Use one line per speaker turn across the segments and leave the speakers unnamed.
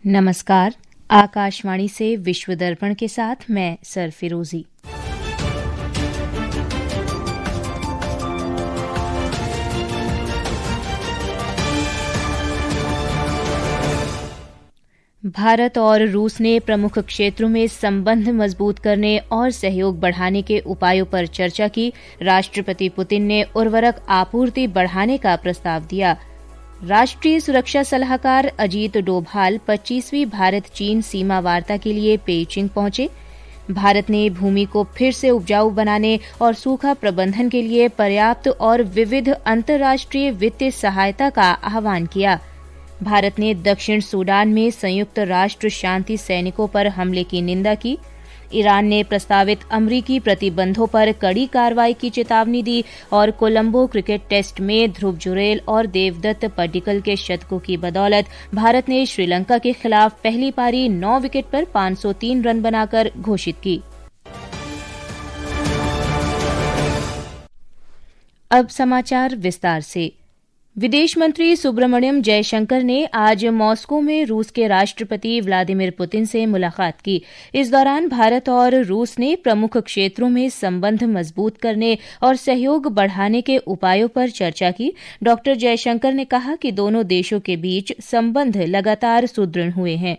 नमस्कार। आकाशवाणी से विश्व दर्पण के साथ मैं सर फिरोजी। भारत और रूस ने प्रमुख क्षेत्रों में संबंध मजबूत करने और सहयोग बढ़ाने के उपायों पर चर्चा की। राष्ट्रपति पुतिन ने उर्वरक आपूर्ति बढ़ाने का प्रस्ताव दिया। राष्ट्रीय सुरक्षा सलाहकार अजीत डोभाल 25वीं भारत चीन सीमा वार्ता के लिए पेइचिंग पहुंचे। भारत ने भूमि को फिर से उपजाऊ बनाने और सूखा प्रबंधन के लिए पर्याप्त और विविध अंतर्राष्ट्रीय वित्तीय सहायता का आह्वान किया। भारत ने दक्षिण सूडान में संयुक्त राष्ट्र शांति सैनिकों पर हमले की निंदा की। ईरान ने प्रस्तावित अमरीकी प्रतिबंधों पर कड़ी कार्रवाई की चेतावनी दी और कोलंबो क्रिकेट टेस्ट में ध्रुव जुरेल और देवदत्त पड्डिकल के शतकों की बदौलत भारत ने श्रीलंका के खिलाफ पहली पारी 9 विकेट पर 503 रन बनाकर घोषित की। अब समाचार विस्तार से। विदेश मंत्री सुब्रमण्यम जयशंकर ने आज मॉस्को में रूस के राष्ट्रपति व्लादिमीर पुतिन से मुलाकात की। इस दौरान भारत और रूस ने प्रमुख क्षेत्रों में संबंध मजबूत करने और सहयोग बढ़ाने के उपायों पर चर्चा की। डॉ जयशंकर ने कहा कि दोनों देशों के बीच संबंध लगातार सुदृढ़ हुए हैं।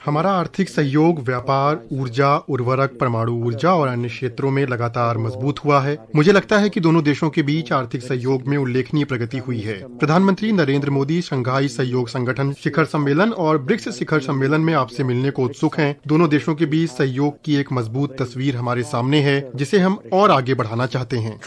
हमारा आर्थिक सहयोग व्यापार, ऊर्जा, उर्वरक, परमाणु ऊर्जा और अन्य क्षेत्रों में लगातार मजबूत हुआ है। मुझे लगता है कि दोनों देशों के बीच आर्थिक सहयोग में उल्लेखनीय प्रगति हुई है। प्रधानमंत्री नरेंद्र मोदी शंघाई सहयोग संगठन शिखर सम्मेलन और ब्रिक्स शिखर सम्मेलन में आपसे मिलने को उत्सुक हैं। दोनों देशों के बीच सहयोग की एक मजबूत तस्वीर हमारे सामने है, जिसे हम और आगे बढ़ाना चाहते हैं।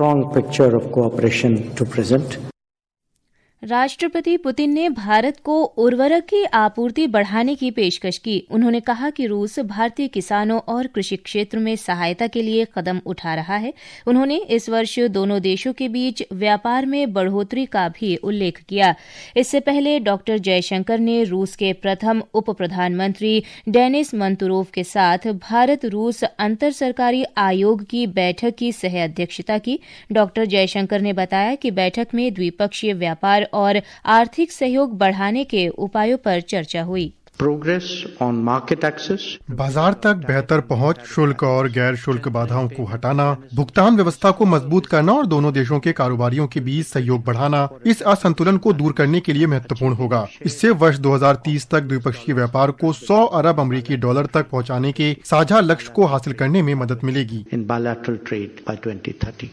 राष्ट्रपति पुतिन ने भारत को उर्वरक की आपूर्ति बढ़ाने की पेशकश की। उन्होंने कहा कि रूस भारतीय किसानों और कृषि क्षेत्र में सहायता के लिए कदम उठा रहा है। उन्होंने इस वर्ष दोनों देशों के बीच व्यापार में बढ़ोतरी का भी उल्लेख किया। इससे पहले डॉ जयशंकर ने रूस के प्रथम उप प्रधानमंत्री डेनिस मंतुरोव के साथ भारत रूस अंतर सरकारी आयोग की बैठक की सह अध्यक्षता की। डॉ जयशंकर ने बताया कि बैठक में द्विपक्षीय व्यापार और आर्थिक सहयोग बढ़ाने के उपायों पर चर्चा हुई।
प्रोग्रेस ऑन मार्केट एक्सेस,
बाजार तक बेहतर पहुंच, शुल्क और गैर शुल्क बाधाओं को हटाना, भुगतान व्यवस्था को मजबूत करना और दोनों देशों के कारोबारियों के बीच सहयोग बढ़ाना इस असंतुलन को दूर करने के लिए महत्वपूर्ण होगा। इससे वर्ष 2030 तक द्विपक्षीय व्यापार को 100 अरब अमेरिकी डॉलर तक पहुंचाने के साझा लक्ष्य को हासिल करने में मदद मिलेगी।
इन बायलैटरल ट्रेड बाय 2030।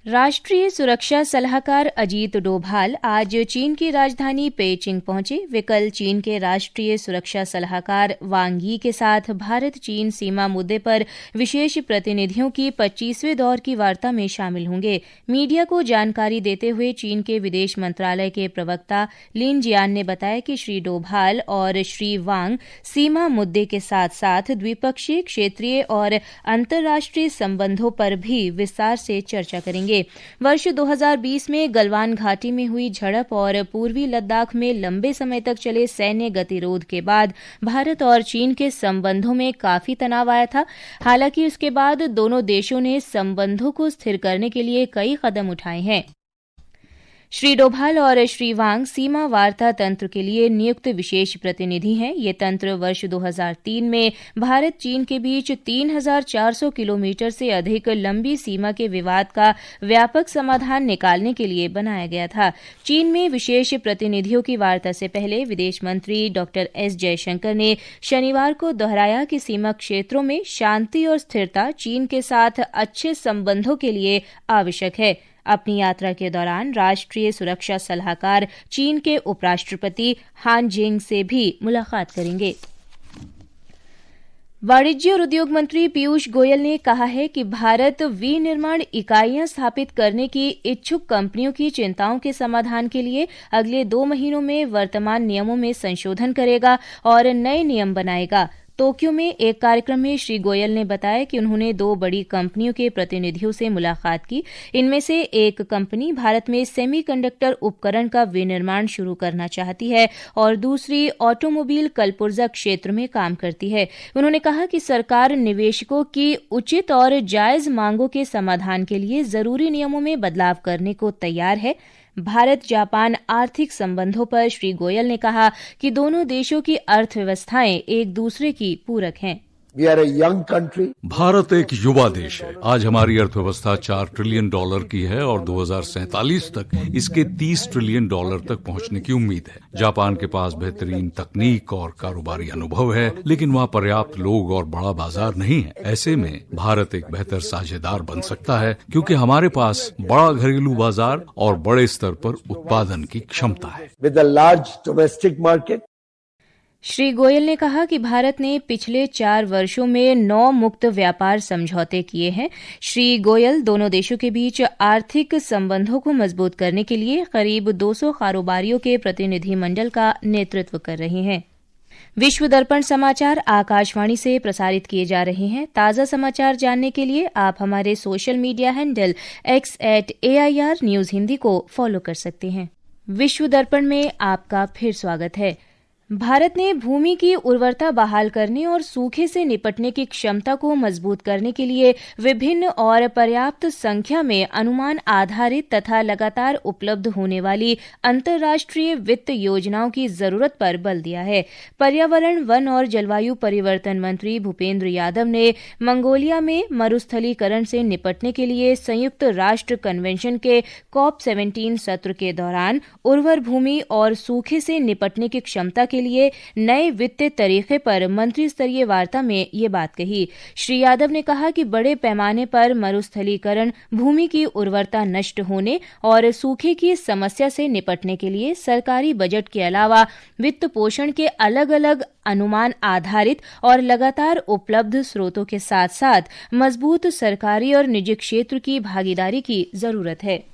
राष्ट्रीय सुरक्षा सलाहकार अजीत डोभाल आज चीन की राजधानी पेइचिंग पहुंचे। वे कल चीन के राष्ट्रीय सुरक्षा सलाहकार वांग यी के साथ भारत चीन सीमा मुद्दे पर विशेष प्रतिनिधियों की 25वें दौर की वार्ता में शामिल होंगे। मीडिया को जानकारी देते हुए चीन के विदेश मंत्रालय के प्रवक्ता लिन जियान ने बताया कि श्री डोभाल और श्री वांग सीमा मुद्दे के साथ साथ द्विपक्षीय, क्षेत्रीय और अंतर्राष्ट्रीय संबंधों पर भी विस्तार से चर्चा करेंगे। वर्ष 2020 में गलवान घाटी में हुई झड़प और पूर्वी लद्दाख में लंबे समय तक चले सैन्य गतिरोध के बाद भारत और चीन के संबंधों में काफी तनाव आया था। हालांकि उसके बाद दोनों देशों ने संबंधों को स्थिर करने के लिए कई कदम उठाए हैं। श्री डोभाल और श्री वांग सीमा वार्ता तंत्र के लिए नियुक्त विशेष प्रतिनिधि हैं। ये तंत्र वर्ष 2003 में भारत चीन के बीच 3,400 किलोमीटर से अधिक लंबी सीमा के विवाद का व्यापक समाधान निकालने के लिए बनाया गया था। चीन में विशेष प्रतिनिधियों की वार्ता से पहले विदेश मंत्री डॉ एस जयशंकर ने शनिवार को दोहराया कि सीमा क्षेत्रों में शांति और स्थिरता चीन के साथ अच्छे संबंधों के लिए आवश्यक है। अपनी यात्रा के दौरान राष्ट्रीय सुरक्षा सलाहकार चीन के उपराष्ट्रपति हान जिंग से भी मुलाकात करेंगे। वाणिज्य और उद्योग मंत्री पीयूष गोयल ने कहा है कि भारत विनिर्माण इकाइयां स्थापित करने की इच्छुक कंपनियों की चिंताओं के समाधान के लिए अगले 2 महीनों में वर्तमान नियमों में संशोधन करेगा और नए नियम बनाएगा। टोक्यो में एक कार्यक्रम में श्री गोयल ने बताया कि उन्होंने 2 बड़ी कंपनियों के प्रतिनिधियों से मुलाकात की। इनमें से एक कंपनी भारत में सेमीकंडक्टर उपकरण का विनिर्माण शुरू करना चाहती है और दूसरी ऑटोमोबाइल कलपुर्जा क्षेत्र में काम करती है। उन्होंने कहा कि सरकार निवेशकों की उचित और जायज मांगों के समाधान के लिए जरूरी नियमों में बदलाव करने को तैयार है। भारत जापान आर्थिक संबंधों पर श्री गोयल ने कहा कि दोनों देशों की अर्थव्यवस्थाएं एक दूसरे की पूरक हैं।
We are a young country.
Bharat एक युवा देश है। आज हमारी अर्थव्यवस्था $4 ट्रिलियन की है और 2047 तक इसके $30 ट्रिलियन तक पहुंचने की उम्मीद है। जापान के पास बेहतरीन तकनीक और कारोबारी अनुभव है, लेकिन वहाँ पर्याप्त लोग और बड़ा बाजार नहीं है। ऐसे में भारत एक बेहतर साझेदार बन सकता है, क्योंकि हमारे पास बड़ा घरेलू बाजार और बड़े स्तर पर उत्पादन की क्षमता है।
With a large domestic market.
Shri Goyal ने कहा कि भारत ने पिछले 4 वर्षों में 9 मुक्त व्यापार समझौते किए हैं। श्री गोयल दोनों देशों के बीच आर्थिक संबंधों को मजबूत करने के लिए करीब 200 कारोबारियों के प्रतिनिधिमंडल का नेतृत्व कर रहे हैं। विश्व दर्पण समाचार आकाशवाणी से प्रसारित किए जा रहे हैं। ताज़ा समाचार जानने के लिए आप हमारे social media handle x@AIR news Hindi को फॉलो कर सकते हैं। विश्व दर्पण में आपका फिर स्वागत है। भारत ने भूमि की उर्वरता बहाल करने और सूखे से निपटने की क्षमता को मजबूत करने के लिए विभिन्न और पर्याप्त संख्या में अनुमान आधारित तथा लगातार उपलब्ध होने वाली अंतर्राष्ट्रीय वित्त योजनाओं की जरूरत पर बल दिया है। पर्यावरण, वन और जलवायु परिवर्तन मंत्री भूपेंद्र यादव ने मंगोलिया में मरुस्थलीकरण से निपटने के लिए संयुक्त राष्ट्र कन्वेंशन के COP17 सत्र के दौरान उर्वर भूमि और सूखे से निपटने की क्षमता के लिए नए वित्तीय तरीके पर मंत्री स्तरीय वार्ता में ये बात कही। श्री यादव ने कहा कि बड़े पैमाने पर मरुस्थलीकरण, भूमि की उर्वरता नष्ट होने और सूखे की समस्या से निपटने के लिए सरकारी बजट के अलावा वित्त पोषण के अलग-अलग अनुमान आधारित और लगातार उपलब्ध स्रोतों के साथ-साथ मजबूत सरकारी और निजी क्षेत्र की भागीदारी की जरूरत है।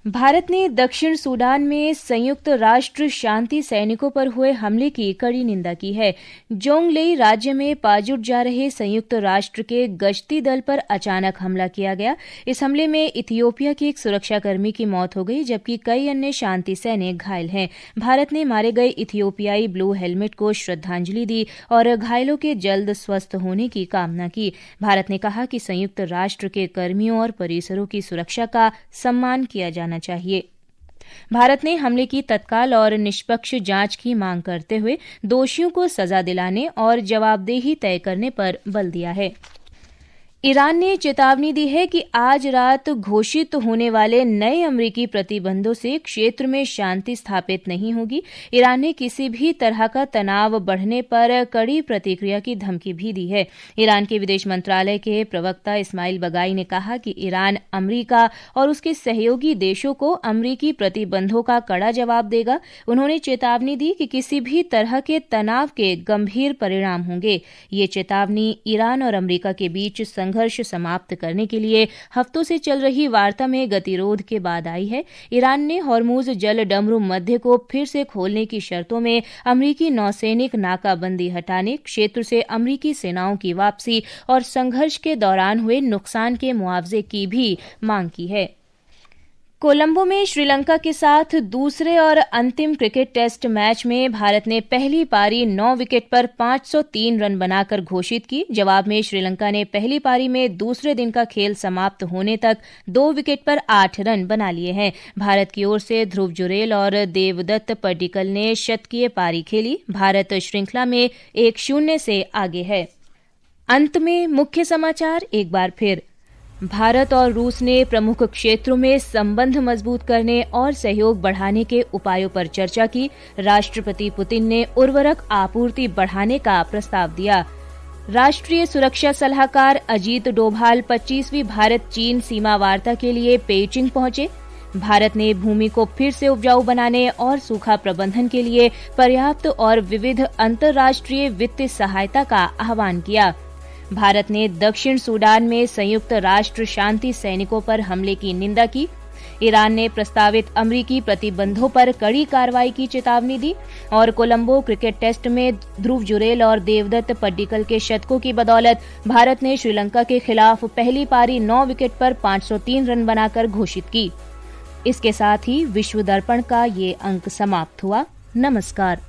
भारत ने दक्षिण सूडान में संयुक्त राष्ट्र शांति सैनिकों पर हुए हमले की कड़ी निंदा की है। जोंगलेई राज्य में पाजुट जा रहे संयुक्त राष्ट्र के गश्ती दल पर अचानक हमला किया गया। इस हमले में इथियोपिया के एक सुरक्षाकर्मी की मौत हो गई, जबकि कई अन्य शांति सैनिक घायल हैं। भारत ने मारे गए इथियोपियाई ब्लू हेलमेट को श्रद्धांजलि दी और घायलों के जल्द स्वस्थ होने की कामना की। भारत ने कहा कि संयुक्त राष्ट्र के कर्मियों और परिसरों की सुरक्षा का सम्मान किया जाना चाहिए। भारत ने हमले की तत्काल और निष्पक्ष जांच की मांग करते हुए दोषियों को सजा दिलाने और जवाबदेही तय करने पर बल दिया है। ईरान ने चेतावनी दी है कि आज रात घोषित होने वाले नए अमेरिकी प्रतिबंधों से क्षेत्र में शांति स्थापित नहीं होगी। ईरान ने किसी भी तरह का तनाव बढ़ने पर कड़ी प्रतिक्रिया की धमकी भी दी है। ईरान के विदेश मंत्रालय के प्रवक्ता इस्माइल बगाई ने कहा कि ईरान अमेरिका और उसके सहयोगी देशों को अमेरिकी प्रतिबंधों का कड़ा जवाब देगा। उन्होंने चेतावनी दी कि किसी भी तरह के तनाव के गंभीर परिणाम होंगे। ये चेतावनी ईरान और अमेरिका के बीच संघर्ष समाप्त करने के लिए हफ्तों से चल रही वार्ता में गतिरोध के बाद आई है। ईरान ने हॉर्मुज जल डमरू मध्य को फिर से खोलने की शर्तों में अमेरिकी नौसैनिक नाकाबंदी हटाने, क्षेत्र से अमेरिकी सेनाओं की वापसी और संघर्ष के दौरान हुए नुकसान के मुआवजे की भी मांग की है। कोलंबो में श्रीलंका के साथ दूसरे और अंतिम क्रिकेट टेस्ट मैच में भारत ने पहली पारी 9 विकेट पर 503 रन बनाकर घोषित की। जवाब में श्रीलंका ने पहली पारी में दूसरे दिन का खेल समाप्त होने तक 2 विकेट पर 8 रन बना लिए हैं। भारत की ओर से ध्रुव जुरेल और देवदत्त पड्डीकल ने शतकीय पारी खेली। भारत श्रृंखला में 1-0 से आगे है। अंत में मुख्य समाचार एक बार फिर। भारत और रूस ने प्रमुख क्षेत्रों में संबंध मजबूत करने और सहयोग बढ़ाने के उपायों पर चर्चा की। राष्ट्रपति पुतिन ने उर्वरक आपूर्ति बढ़ाने का प्रस्ताव दिया। राष्ट्रीय सुरक्षा सलाहकार अजीत डोभाल 25वीं भारत-चीन सीमा वार्ता के लिए पेइचिंग पहुंचे। भारत ने भूमि को फिर से उपजाऊ बनाने और सूखा प्रबंधन के लिए पर्याप्त और विविध अंतर्राष्ट्रीय वित्तीय सहायता का आह्वान किया। भारत ने दक्षिण सूडान में संयुक्त राष्ट्र शांति सैनिकों पर हमले की निंदा की। ईरान ने प्रस्तावित अमेरिकी प्रतिबंधों पर कड़ी कार्रवाई की चेतावनी दी। और कोलंबो क्रिकेट टेस्ट में ध्रुव जुरेल और देवदत्त पड्डीकल के शतकों की बदौलत भारत ने श्रीलंका के खिलाफ पहली पारी 9 विकेट पर 503 रन बनाकर घोषित की। इसके साथ ही विश्व दर्पण का ये अंक समाप्त हुआ। नमस्कार।